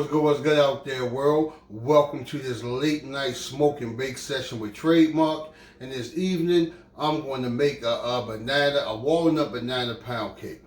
What's good out there, world? Welcome to this late night smoke and bake session with tradeMarc. And this evening, I'm going to make a walnut banana pound cake.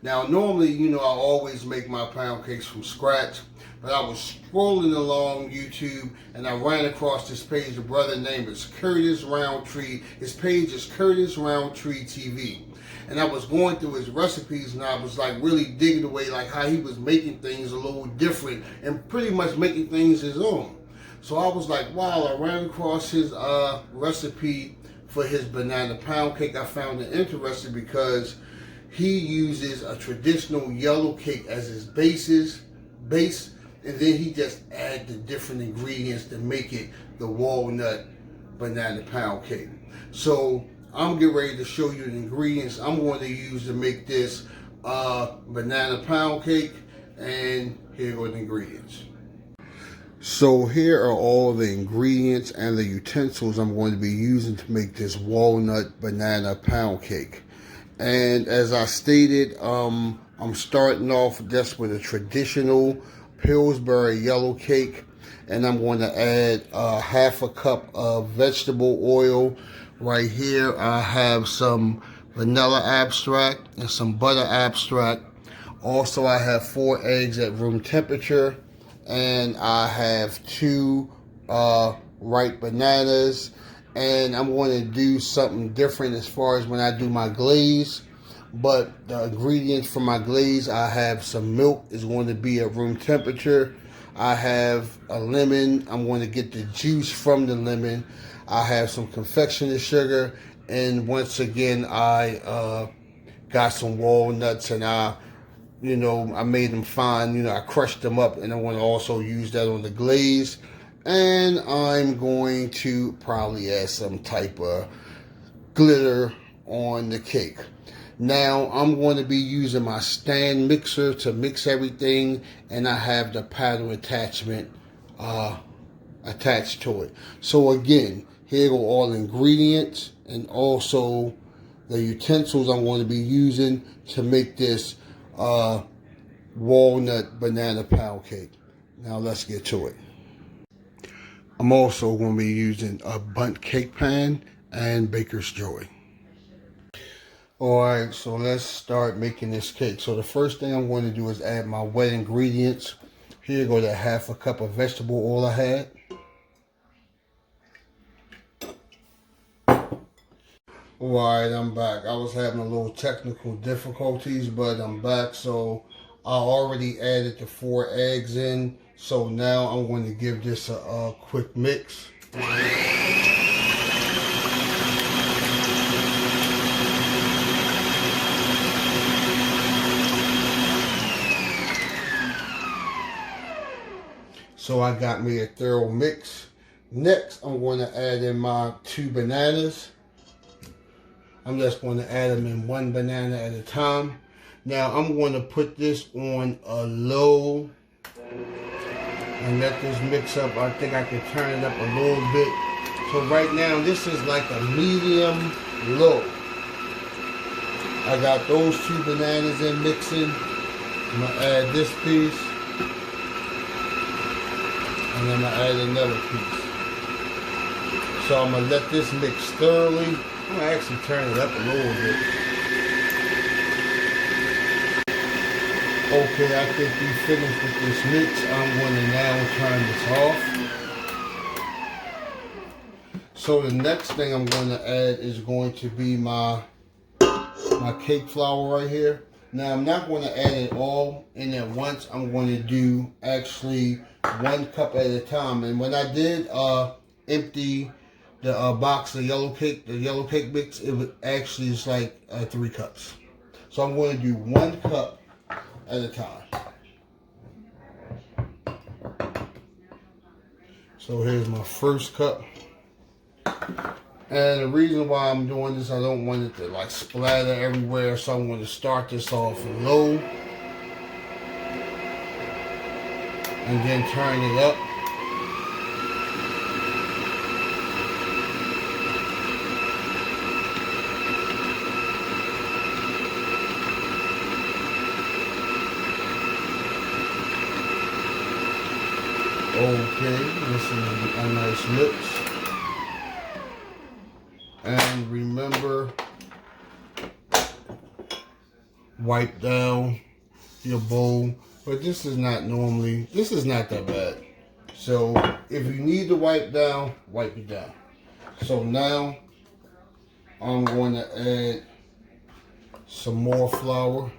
Now, normally, I always make my pound cakes from scratch. But I was scrolling along YouTube and I ran across this page. A brother named is Curtis Roundtree. His page is Curtis Roundtree TV. And I was going through his recipes and I was like really digging away like how he was making things a little different and pretty much making things his own. So I was like, wow, I ran across his recipe for his banana pound cake. I found it interesting because he uses a traditional yellow cake as his base, and then he just add the different ingredients to make it the walnut banana pound cake. So I'm getting ready to show you the ingredients I'm going to use to make this banana pound cake, and here are the ingredients. So here are all the ingredients and the utensils I'm going to be using to make this walnut banana pound cake. And as I stated, I'm starting off just with a traditional Pillsbury yellow cake, and I'm going to add half a cup of vegetable oil. Right here I have some vanilla extract and some butter extract. Also I have 4 eggs at room temperature, and I have 2 ripe bananas. And I'm going to do something different as far as when I do my glaze. But the ingredients for my glaze, I have some milk, is going to be at room temperature. I have a lemon. I'm going to get the juice from the lemon. I have some confectioner's sugar, and once again, I got some walnuts, and I made them fine. I crushed them up, and I want to also use that on the glaze. And I'm going to probably add some type of glitter on the cake. Now I'm going to be using my stand mixer to mix everything, and I have the paddle attachment attached to it. So again, here go all the ingredients and also the utensils I'm going to be using to make this walnut banana pound cake. Now let's get to it. I'm also going to be using a bundt cake pan and baker's joy. Alright, so let's start making this cake. So the first thing I'm going to do is add my wet ingredients. Here go the half a cup of vegetable oil I had. Alright, I'm back. I was having a little technical difficulties, but I'm back. So I already added the 4 eggs in. So now I'm going to give this a quick mix. So I got me a thorough mix. Next, I'm going to add in my 2 bananas. I'm just going to add them in 1 banana at a time. Now I'm going to put this on a low and let this mix up. I think I can turn it up a little bit. So right now this is like a medium low. I got those 2 bananas in mixing. I'm going to add this piece. And then I'm going to add another piece. So I'm going to let this mix thoroughly. I'm going to actually turn it up a little bit. Okay, I think we finished with this mix. I'm going to now turn this off. So the next thing I'm going to add is going to be my cake flour right here. Now I'm not going to add it all in at once. I'm going to do actually 1 cup at a time. And when I did empty the box of the yellow cake mix, it was actually is like 3 cups. So I'm going to do 1 cup at a time. So here's my first cup. And the reason why I'm doing this, I don't want it to like splatter everywhere, so I'm going to start this off low and then turn it up. Okay, this is a nice mix. And remember, wipe down your bowl. But this is not that bad. So if you need to wipe down, wipe it down. So now I'm going to add some more flour.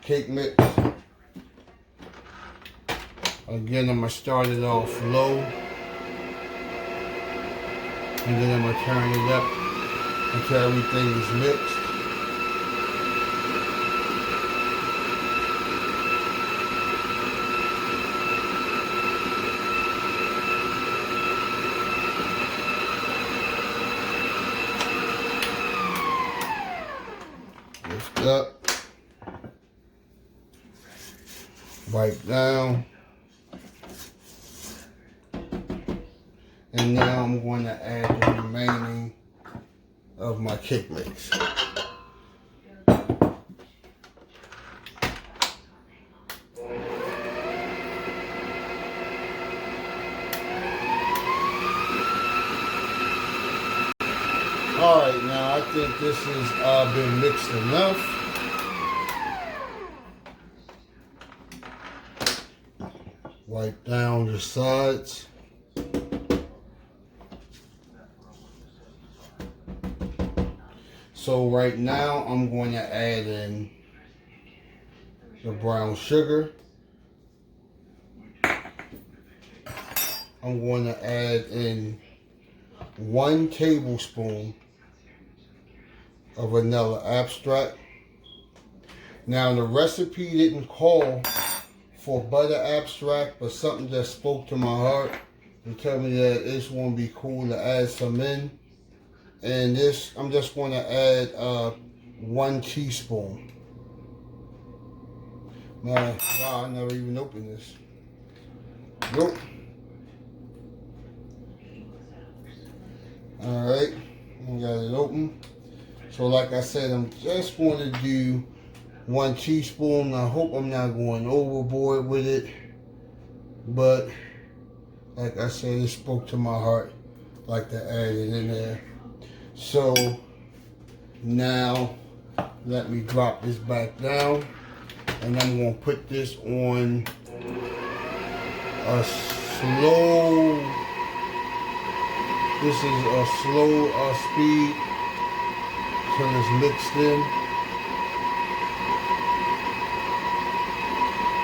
Cake mix. Again, I'm going to start it off low. And then I'm going to turn it up until everything is mixed. Lift up. Wipe down. And now I'm going to add the remaining of my cake mix. Alright, now I think this has been mixed enough. Wipe down your sides. So right now I'm going to add in the brown sugar. I'm going to add in 1 tablespoon of vanilla extract. Now the recipe didn't call for butter extract, but something that spoke to my heart and tell me that it's going to be cool to add some in. And this, I'm just going to add 1 teaspoon. Wow, I never even opened this. Nope. Alright, I got it open. So like I said, I'm just going to do 1 teaspoon. I hope I'm not going overboard with it. But like I said, it spoke to my heart. Like to add it in there. So now let me drop this back down. And I'm going to put this on a slow, this is a slow speed till it's mixed in.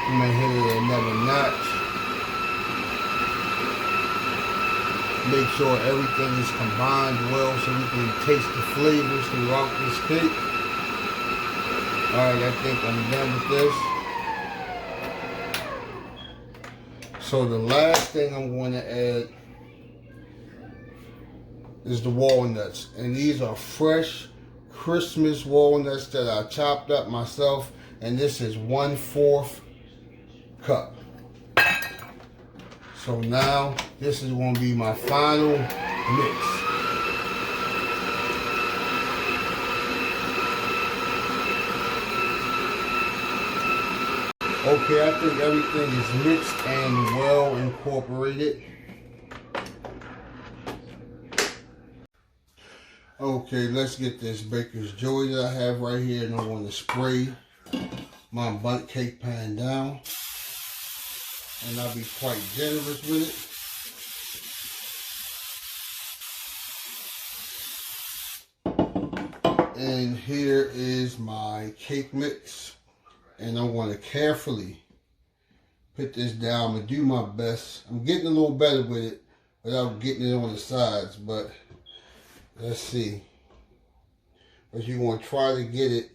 I'm going to hit it another notch. Make sure everything is combined well so we can taste the flavors throughout this cake. Alright, I think I'm done with this. So the last thing I'm going to add is the walnuts. And these are fresh Christmas walnuts that I chopped up myself. And this is 1/4 cup. So now this is going to be my final mix. Okay, I think everything is mixed and well incorporated. Okay, let's get this baker's joy that I have right here, and I'm going to spray my bundt cake pan down. And I'll be quite generous with it. And here is my cake mix. And I'm going to carefully put this down. I'm going to do my best. I'm getting a little better with it without getting it on the sides. But let's see. But you're going to try to get it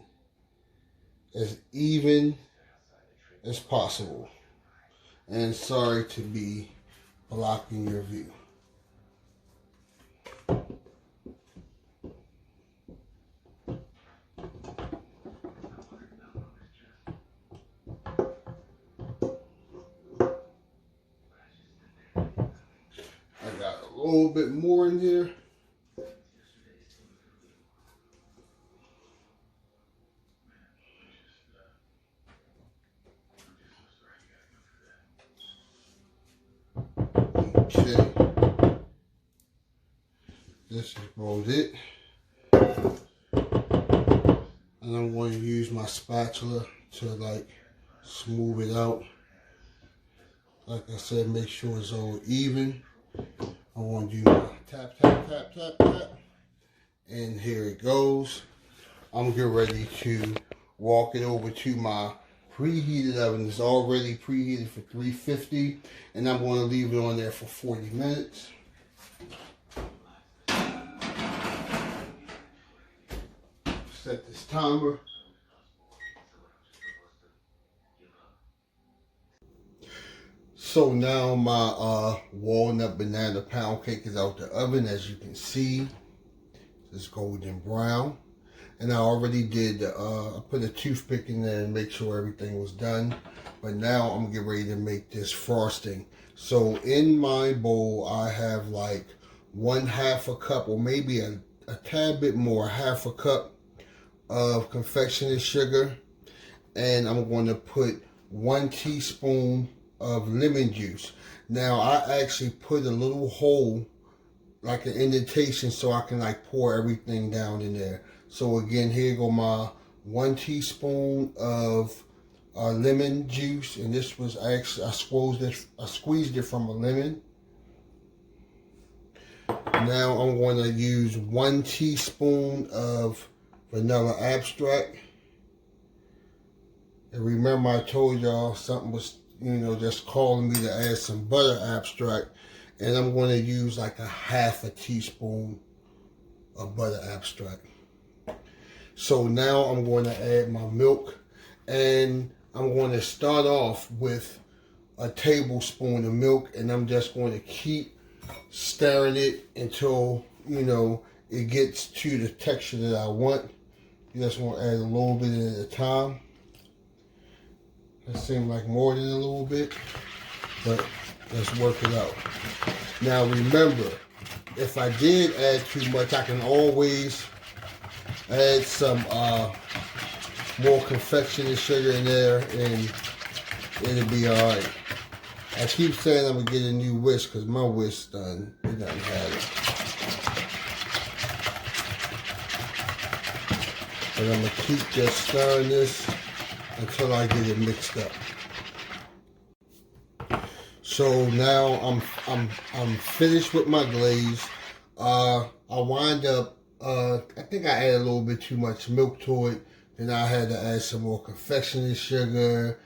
as even as possible. And sorry to be blocking your view. I got a little bit more in here. Okay. This is about it. And I'm going to use my spatula to like smooth it out. Like I said, make sure it's all even. I want to do my tap, tap, tap, tap, tap. And here it goes. I'm getting ready to walk it over to my preheated oven. It's already preheated for 350. And I'm going to leave it on there for 40 minutes. Set this timer. So now my walnut banana pound cake is out the oven. As you can see, it's golden brown. And I already did, I put a toothpick in there and make sure everything was done. But now I'm getting ready to make this frosting. So in my bowl, I have like 1/2 a cup, or maybe a tad bit more, 1/2 a cup of confectioner's sugar. And I'm going to put 1 teaspoon of lemon juice. Now I actually put a little hole, like an indentation, so I can like pour everything down in there. So again, here go my 1 teaspoon of lemon juice, and this was actually I squeezed it from a lemon. Now I'm going to use 1 teaspoon of vanilla extract. And remember, I told y'all something was, just calling me to add some butter extract. And I'm going to use like 1/2 teaspoon of butter extract. So now I'm going to add my milk. And I'm going to start off with a tablespoon of milk. And I'm just going to keep stirring it until, it gets to the texture that I want. You just want to add a little bit at a time. That seems like more than a little bit, but let's work it out. Now remember, if I did add too much, I can always add some more confectioner's sugar in there, and it'll be all right. I keep saying I'm gonna get a new whisk because my whisk done. It doesn't have it. But I'm gonna keep just stirring this until I get it mixed up. So now I'm finished with my glaze. I wind up I think I added a little bit too much milk to it. Then I had to add some more confectioner's sugar.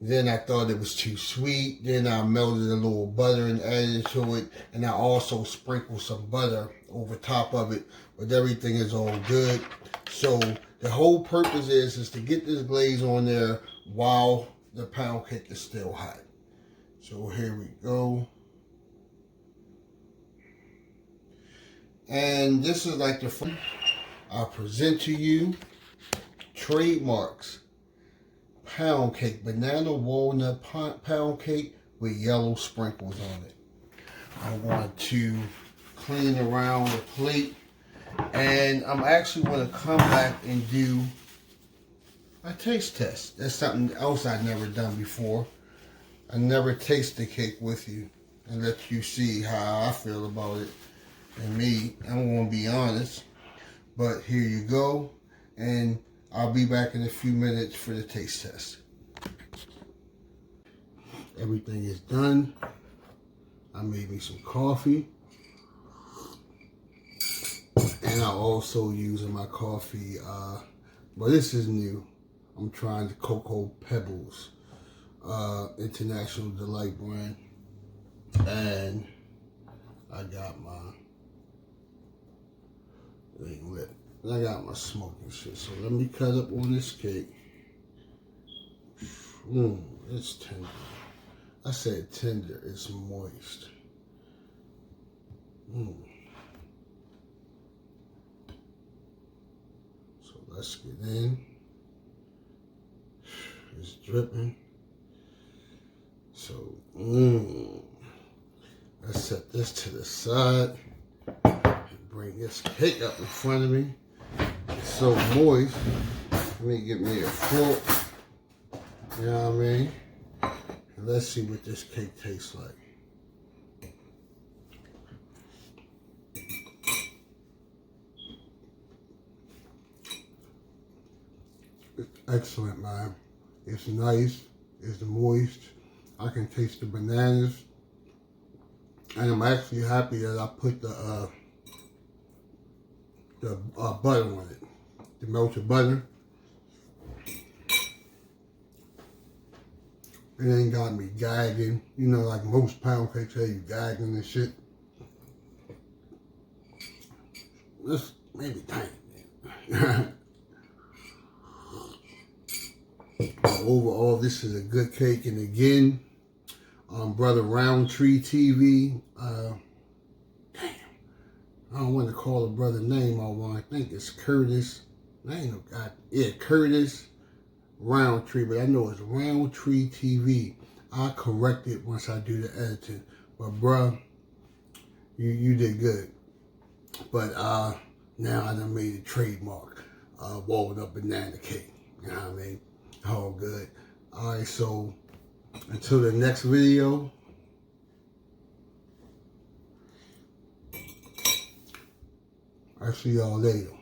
Then I thought it was too sweet. Then I melted a little butter and added it to it. And I also sprinkled some butter over top of it. But everything is all good. So the whole purpose is to get this glaze on there while the pound cake is still hot. So here we go. And this is like the first I present to you tradeMarc's pound cake, banana walnut pound cake with yellow sprinkles on it. I want to clean around the plate, and I'm actually going to come back and do a taste test. That's something else I've never done before. I never taste the cake with you and let you see how I feel about it. And me, I'm going to be honest, but here you go, and I'll be back in a few minutes for the taste test. Everything is done. I made me some coffee, and I also using my coffee, but this is new. I'm trying the Cocoa Pebbles International Delight brand, and I got my lit. And I got my smoking shit. So let me cut up on this cake. It's tender. I said tender. It's moist. So let's get in. It's dripping. So, let's set this to the side. Bring this cake up in front of me. It's so moist. Let me get me a fork. You know what I mean? And let's see what this cake tastes like. excellent, man. It's nice. It's moist. I can taste the bananas. And I'm actually happy that I put the butter on it. The melted butter. It ain't got me gagging. You know, like most pound cakes have you gagging and shit. This maybe tiny. Overall, this is a good cake. And again, Brother Roundtree TV. Damn, I don't want to call a brother name. I think it's Curtis. I ain't no God. Yeah, Curtis Roundtree, but I know it's Roundtree TV. I'll correct it once I do the editing. But bruh, you did good. But now I done made a trademark. Walnut banana cake. You know what I mean? All good. Alright, so until the next video, I'll see y'all later.